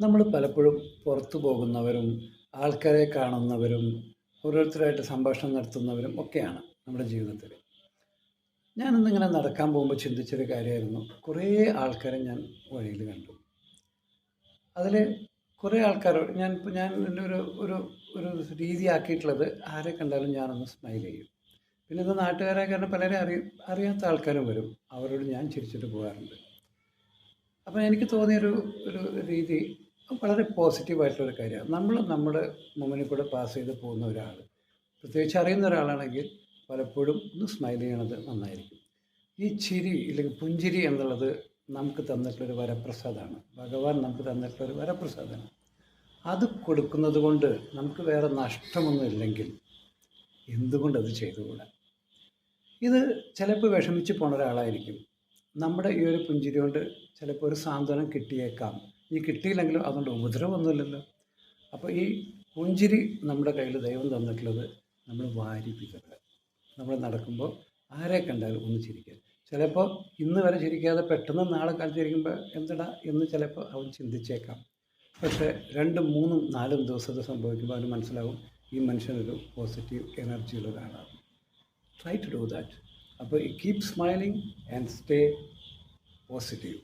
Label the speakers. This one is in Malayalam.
Speaker 1: നമ്മൾ പലപ്പോഴും പുറത്തു പോകുന്നവരും, ആൾക്കാരെ കാണുന്നവരും, ഓരോരുത്തരായിട്ട് സംഭാഷണം നടത്തുന്നവരും ഒക്കെയാണ് നമ്മുടെ ജീവിതത്തിൽ. ഞാനിന്നിങ്ങനെ നടക്കാൻ പോകുമ്പോൾ ചിന്തിച്ചൊരു കാര്യമായിരുന്നു. കുറേ ആൾക്കാരെ ഞാൻ വഴിയിൽ കണ്ടു. അതിൽ കുറേ ആൾക്കാരോട് ഞാൻ എൻ്റെ ഒരു ഒരു രീതിയാക്കിയിട്ടുള്ളത്, ആരെ കണ്ടാലും ഞാനൊന്ന് സ്മൈൽ ചെയ്യും. പിന്നെ ഇത് നാട്ടുകാരെ കാരണം പലരെ അറിയാത്ത ആൾക്കാരും വരും. അവരോട് ഞാൻ ചിരിച്ചിട്ട് പോകാറുണ്ട്. അപ്പോൾ എനിക്ക് തോന്നിയൊരു ഒരു രീതി വളരെ പോസിറ്റീവായിട്ടുള്ളൊരു കാര്യമാണ്. നമ്മൾ നമ്മുടെ മുമ്പിൽ കൂടെ പാസ് ചെയ്ത് പോകുന്ന ഒരാൾ, പ്രത്യേകിച്ച് അറിയുന്ന ഒരാളാണെങ്കിൽ പലപ്പോഴും ഒന്ന് സ്മൈൽ ചെയ്യണത് നന്നായിരിക്കും. ഈ ചിരി ഇല്ലെങ്കിൽ പുഞ്ചിരി എന്നുള്ളത് നമുക്ക് തന്നിട്ടുള്ളൊരു വരപ്രസാദമാണ്. ഭഗവാൻ നമുക്ക് തന്നിട്ടുള്ളൊരു വരപ്രസാദമാണ്. അത് കൊടുക്കുന്നത് കൊണ്ട് നമുക്ക് വേറെ നഷ്ടമൊന്നും ഇല്ലെങ്കിൽ എന്തുകൊണ്ടത് ചെയ്തുകൂടാ? ഇത് ചിലപ്പോൾ വിഷമിച്ച് പോണ ഒരാളായിരിക്കും. നമ്മുടെ ഈ ഒരു പുഞ്ചിരി കൊണ്ട് ചിലപ്പോൾ ഒരു സാന്ത്വനം കിട്ടിയേക്കാം. ഇനി കിട്ടിയില്ലെങ്കിലും അതുകൊണ്ട് ഉപദ്രവമൊന്നുമില്ലല്ലോ. അപ്പോൾ ഈ പുഞ്ചിരി നമ്മുടെ കയ്യിൽ ദൈവം തന്നിട്ടുള്ളത് നമ്മൾ വാരി വിതറുക. നമ്മൾ നടക്കുമ്പോൾ ആരെ കണ്ടാലും ഒന്ന് ചിരിക്കുക. ചിലപ്പോൾ ഇന്ന് വരെ ചിരിക്കാതെ പെട്ടെന്ന് നാളെ കാലത്ത് ചിരിക്കുമ്പോൾ എന്തടാ എന്ന് ചിലപ്പോൾ അവൻ ചിന്തിച്ചേക്കാം. പക്ഷേ 2, 3, 4 ദിവസത്തെ സംഭവിക്കുമ്പോൾ അവന് മനസ്സിലാവും ഈ മനുഷ്യനൊരു പോസിറ്റീവ് എനർജിയുള്ള ഒരാളാണ്. Try to do that. അപ്പോൾ keep smiling and stay positive.